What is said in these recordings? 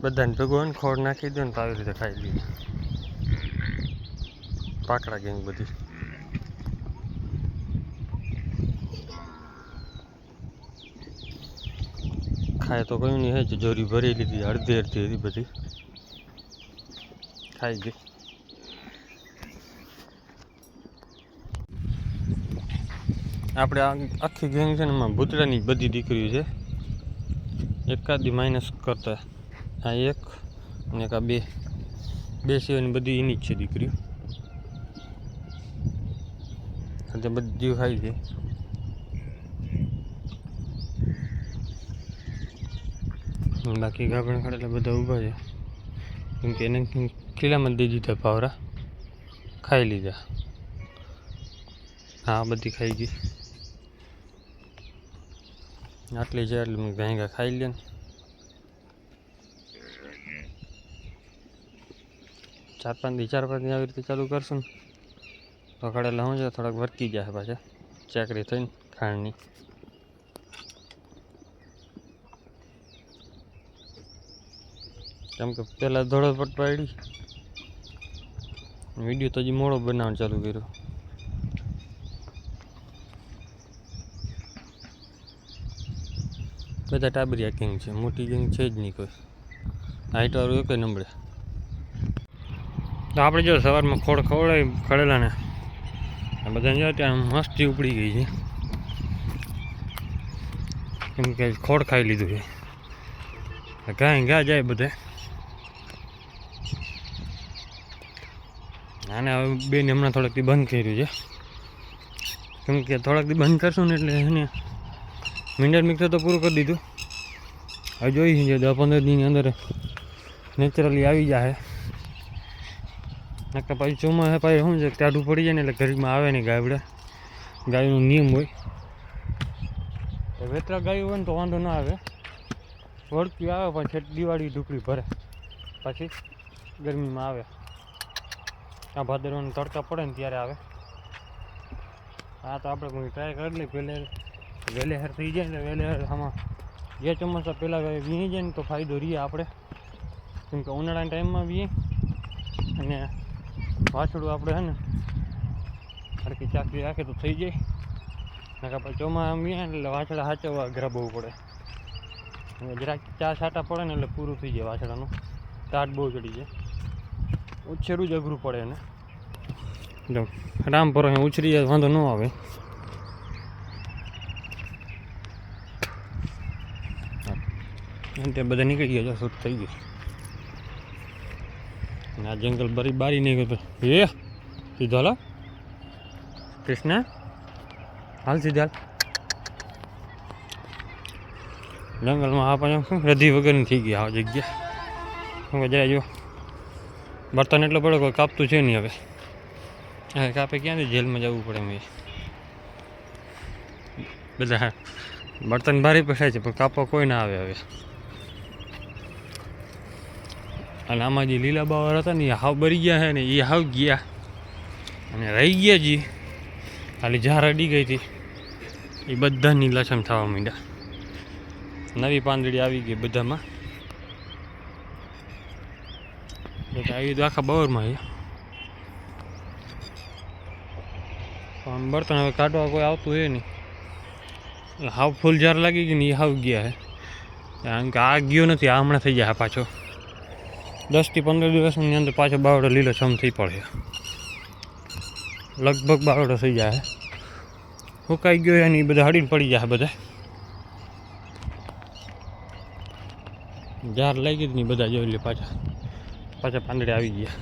બધાને ભેગું ખોળ નાખી દો ને તો આવી રીતે ખાઈ લઈએ. પાકડા ગેંગ બધી ખાય તો કયું નહીં, હે જોરી ભરી લીધી, અડધી હતી બધી ખાઈ ગઈ. આપણે આખી ગેંગ છે ને એમાં ભૂતળાની બધી દીકરીઓ છે. એકાદી માઇનસ કરતા આ એક અને એક આ બે સિવાયની બધી એની જ છે દીકરીઓ. તે બધી ખાઈ ગઈ. બાકી ગાભણ ખાડેલા બધા ઊભા છે, કેમ કે એને ખીલામાં દઈ દીધા પાવરા, ખાઈ લીધા. હા બધી ખાઈ ગઈ. આટલી છે એટલે મેં ગાયગા ખાઈ લે ને. ચાર પાંચ દી આવી રીતે ચાલુ કરશું ને તો ખાડેલા શું છે થોડાક વર્કી જાય પાછા ચાકરી થઈને ખાંડની. કેમ કે પહેલાં ધોળો પટ પાડી વિડીયો તો હજી મોડો બનાવવાનું ચાલુ કર્યો. બધા ટાબરિયા ગેંગ છે, મોટી ગેંગ છે જ નહીં કોઈ. હાઈટવાળું એક નંબરે. તો આપણે જો સવારમાં ખોળ ખવડાવી ખડેલા ને બધાને જો ત્યાં મસ્તી ઉપડી ગઈ છે, કેમ કે ખોળ ખાઈ લીધું છે. ઘા જાય બધે. આને હવે બેને હમણાં થોડાક દી બંધ કર્યું છે, કેમ કે થોડાક દી બંધ કરશું ને એટલે એને મિનરલ મિક્સર તો પૂરું કરી દીધું. હવે જોઈ છે 10-15 દીની અંદર નેચરલી આવી જાય. નકર પાછું ચોમાસા પાછું શું છે ટાઢું પડી જાય ને એટલે ઘરમાં આવે નહીં ગાયબડા. ગાયનો નિયમ હોય. વેતરા ગાયું હોય ને તો વાંધો ના આવે, વળકી આવે પણ છેટ દિવાળી ઢુકડી ભરે પછી ગરમીમાં આવે. આ ભાદરવાનો તડકા પડે ને ત્યારે આવે. હા તો આપણે કોઈ ટ્રાય કરી લઈએ પહેલે વહેલેસર થઈ જાય ને વહેલેસર આમાં જે ચોમાસા પહેલાં વીણી જાય ને તો ફાયદો રહીએ આપણે, કેમ કે ઉનાળાના ટાઈમમાં વીએ અને વાછડું આપણે છે ને હરકી ચાકરી રાખે તો થઈ જાય. નકા પછી ચોમાસામાં વીએ એટલે વાછડા સાચવવા અઘરા બહુ પડે. જરાક 4 છાંટા પડે ને એટલે પૂરું થઈ જાય વાછડાનું. ટાટ બહુ ચડી જાય, ઉછેરું જ અઘરું પડે એને. એટલે રામ પર ઉછરી જાય વાંધો ન આવે. તે બધા નીકળી ગયા, શૂટ થઈ ગઈ. અને આ જંગલ બારી નહીં ગયો. એ સીધો હાલો કૃષ્ણ, હાલ સીધા હાલ. જંગલમાં આ પાછું શું રધી વગરની થઈ ગઈ આ જગ્યા. શું કે જાય જો બર્તન એટલો પડે કોઈ કાપતું છે નહીં હવે. હા કાપે ક્યાંથી જેલમાં જવું પડે એમ. બધા બર્તન ભારી પસાય છે પણ કાપવા કોઈ ના આવે હવે. અને આમાં જે લીલા બાવર હતા ને એ હાવ બરી ગયા છે ને એ હાવ ગયા, અને રહી ગયા જે ખાલી ઝાર અડી ગઈ હતી એ બધાની લસણ થવા માંડ્યા. નવી પાંદડી આવી ગઈ બધામાં. આવી તો આખા બાવરમાં છે પણ બર્તન હવે કાઢવા કોઈ આવતું હોય નહીં. હાવ ફૂલ ઝાર લાગી ગઈ ને એ હાવ ગયા છે, કારણ કે આ ગયો નથી. આ હમણાં થઈ જાય પાછો 10 થી 15 દિવસની અંદર પાછો બાવડો લીલો છમ થઈ પડે. લગભગ બાવડો થઈ જાય, સુકાઈ ગયો અને એ બધા હડીને પડી જાય. બધા ઝાર લાગી જ નહીં બધા જોઈ લે. પાછા પાંદડે આવી ગયા,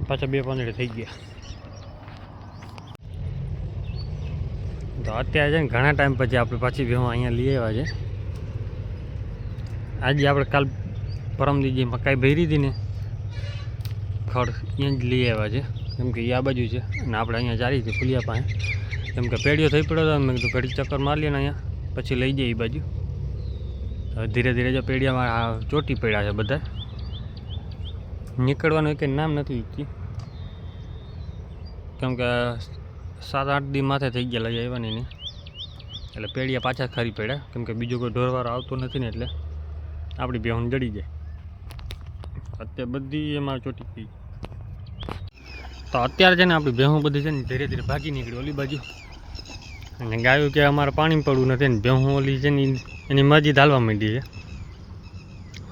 પાછા 2 પાંદડે થઈ ગયા. તો અત્યારે છે ને ઘણા ટાઈમ પછી આપણે પાછી ભેહું અહીંયા લઈ આવ્યા છે. આજે આપણે કાલ પરમદી જે મકાઈ ભરી હતી ને ખડ અહીંયા જ લઈ આવ્યા છે, કેમ કે એ આ બાજુ છે અને આપણે અહીંયા ચારી છે ફુલિયા પાસે. કેમ કે પેડીઓ થઈ પડ્યો હતો, મેં કીધું પેડી ચક્કર મારી લે ને અહીંયા પછી લઈ જઈએ એ બાજુ. ધીરે ધીરે જો પેડિયામાં ચોટી પડ્યા છે બધા. નીકળવાનું કંઈ નામ નથી લીધું, કેમ કે 7-8 દી માથે થઈ ગયા લઈ આવ્યા નહીં, એટલે પેડિયા પાછા ખરી પડ્યા. કેમ કે બીજો કોઈ ઢોરવાળો આવતો નથી ને એટલે આપણી બેહું જડી જાય. અત્યારે બધી એમાં ચોટી ગઈ. તો અત્યારે છે ને આપણી બેહું બધી છે ને ધીરે ધીરે ભાગી નીકળી ઓલી બાજુ. અને ગાયું કે અમારે પાણી પડવું નથી ને બેહું ઓલી છે ને એની મરજી ધાલવા માંડી છે.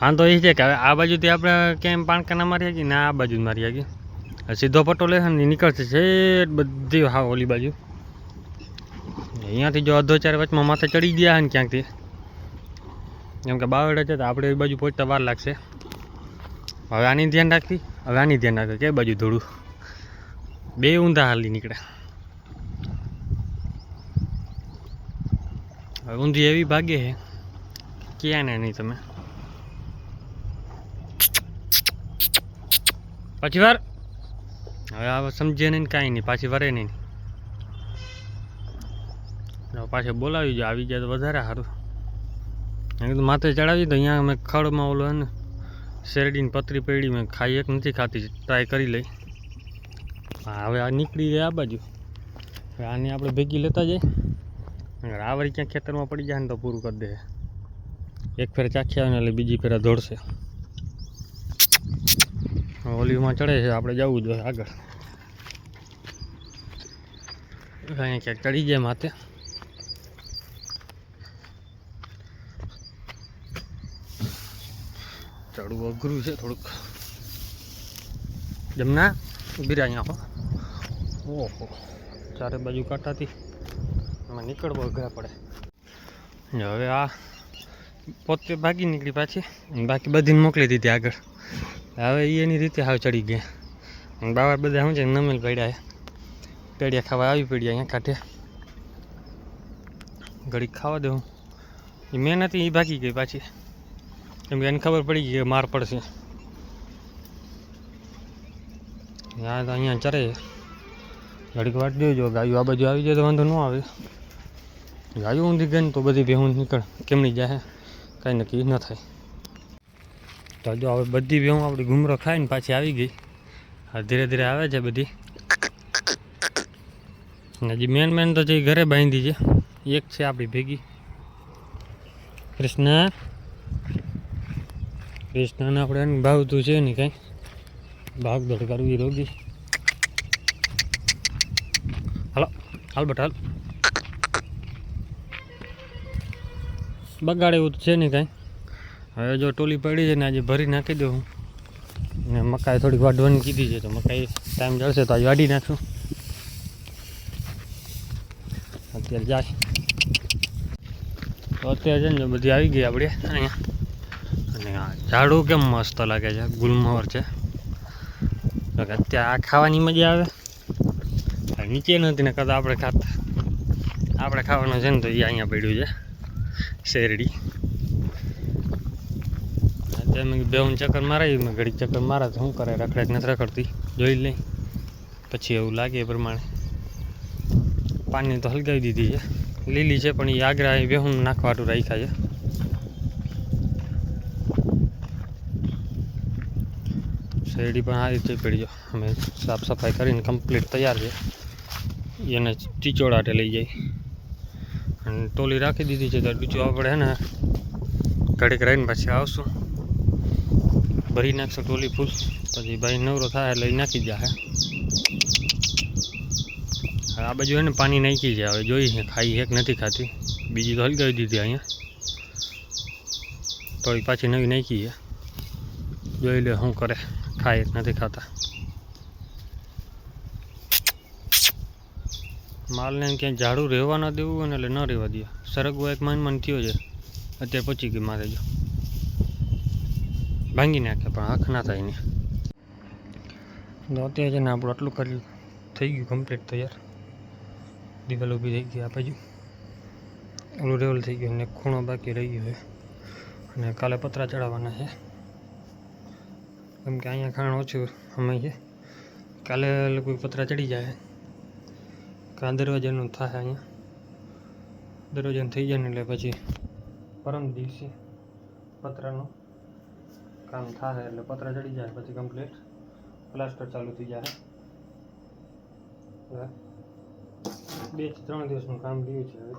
વાંધો એ છે કે હવે આ બાજુથી આપણે ક્યાંય પાણકાના મારી શકીએ ને આ બાજુ મારી શકીએ. સીધો પટ્ટો લેશે ને નીકળશે છે બધી હા ઓલી બાજુ. અહીંયાથી જો અધો ચાર વચમાં માથે ચડી ગયા છે ને ક્યાંકથી, કેમ કે બાવડા છે તો આપણે એ બાજુ પહોંચતા વાર લાગશે. હવે આની ધ્યાન રાખવી, હવે આની ધ્યાન રાખવી કે બાજુ થોડું બે ઊંધા હાલી નીકળે. હવે ઊંધી એવી ભાગે છે ક્યાં ને નહીં તમે પાછી વાર. હવે આ સમજે નહીં કાંઈ નહીં, પાછી વરે નહીં. પાછળ બોલાવી જાય, આવી જાય તો વધારે સારું. મેં કીધું માથે ચડાવી તો અહીંયા મેં ખડમાં ઓલો ને શેરડીની પતરી પડી મેં ખાઈ એક નથી ખાતી, ટ્રાય કરી લઈ. હવે આ નીકળી જાય આ બાજુ. હવે આની આપણે ભેગી લેતા જઈએ. આ વળી ક્યાંક ખેતરમાં પડી જાય ને તો પૂરું કરી દે. એક ફેર ચાખી આવે ને એટલે બીજી ફેર દોડશે. ઓલીમાં ચડે છે, આપણે જવું જોઈએ આગળ. અહીંયા ક્યાંક ચડી જાય માથે. ચડવું અઘરું છે થોડુંક. જમના ઉભી અહીંયા ઓહો ચારે બાજુ કાંટાથી એમાં નીકળવું અઘરા પડે. હવે આ પોતે ભાગી નીકળી પાછી, બાકી બધીને મોકલી દીધી આગળ. હવે એની રીતે હાવ ચડી ગયા. બાવા બધા શું છે નમેલ પડ્યા છે, પેડિયા ખાવા આવી પડ્યા અહીંયા કાંઠે. ઘડીક ખાવા દઉં એ મેં નથી, એ ભાગી ગઈ પાછી, કેમ કે એને ખબર પડી ગઈ કે માર પડશે. યા તો અહીંયા ચરે ઘડીક વાટ દેજો. ગાયું આ બાજુ આવી જાય તો વાંધો ન આવે. ગાયું ઊંધી ગઈ ને તો બધી ભેહું નીકળ કેમની જાય કાંઈ નક્કી ન થાય. તો જો હવે બધી ભેહું આપણી ઘૂમરો ખાઈને પાછી આવી ગઈ. હા ધીરે ધીરે આવે છે બધી. હજી મેન તો જે ઘરે બાંધી છે એક છે આપણી ભેગી કૃષ્ણને આપણે એને ભાવતું છે નહીં કાંઈ, ભાગદોડ કરવી રોગી. હાલો હાલ બટ હાલ. બગાડે એવું તો છે નહીં કાંઈ. હવે જો ટોલી પડી છે ને આજે ભરી નાખી દઉં. ને મકાઈ થોડીક વાઢવાની કીધી છે તો મકાઈ ટાઈમ જળશે તો આજે વાઢી નાખશું. અત્યારે જાય તો અત્યારે છે ને બધી આવી ગઈ આપણે અહીંયા. અને આ ઝાડું કેમ મસ્ત લાગે છે, ગુલમોહર છે. અત્યારે આ ખાવાની મજા આવે. નીચે નથી ને કદાચ આપણે ખાવાનું છે ને તો એ અહીંયા પડ્યું છે શેરડી. અત્યારે મેં બેઉન ચક્કર મારાવી, મેં ઘડીક ચક્કર મારા તો શું કરે રખડે નથી રખડતી જોઈ લઈ પછી એવું લાગે એ પ્રમાણે. પાણી તો હલગાવી દીધી છે, લીલી છે પણ એ આગ્રા એ બેહું નાખવાનું રાખ્યા છે. શેરડી પણ આ રીતે પડી જાય. અમે સાફ સફાઈ કરીને કમ્પ્લીટ તૈયાર છે. એને ચીચોડાટે લઈ જાય અને ટોલી રાખી દીધી છે. તો બીજું આપણે હે ને ઘડીક રહીને પછી આવશું, ભરી નાખશું ટોલી ફૂલ. પછી ભાઈ નવરો થાય એટલે નાખી જાય. આ બાજુ એને પાણી નાખી છે, હવે જોઈ ખાઈ એક નથી ખાતી. બીજી તો હલગાવી દીધી અહીંયા, થોડી પાછી નવી નાખી છે. જોઈ લે શું કરે, ખાય એક નથી ખાતા. માલને ક્યાંય ઝાડું રહેવા ન દેવું અને એટલે ન રહેવા દે. સરગવો એક મન થયો છે, અત્યારે પચી ગઈ મારે. જો ભાંગી નાખે પણ આંખ ના થાય ને. અત્યારે છે ને આપણું આટલું કરી થઈ ગયું કમ્પ્લીટ તૈયાર. દિવાલ ઊભી થઈ ગઈ આ બાજુ, ઓલું રેવલ થઈ ગયું ને ખૂણો બાકી રહી ગયો છે. અને કાલે પતરા ચડાવવાના છે, કેમ કે અહીંયા ખાણ ઓછું સમય છે. કાલે કોઈ પતરા ચડી જાય કાં દરવાજાનું થાય. અહીંયા દરવાજાનું થઈ જાય ને એટલે પછી પરમ દિવસે પતરાનું કામ થાય એટલે પતરા ચડી જાય પછી કમ્પ્લીટ પ્લાસ્ટર ચાલુ થઈ જાય. 2 થી 3 દિવસનું કામ રહ્યું છે હવે.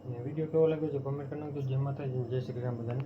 અને વિડીયો કેવો લાગ્યો છે કમેન્ટ કરી નાખજો. જય માતાજી, જય શ્રી રામ બધાને.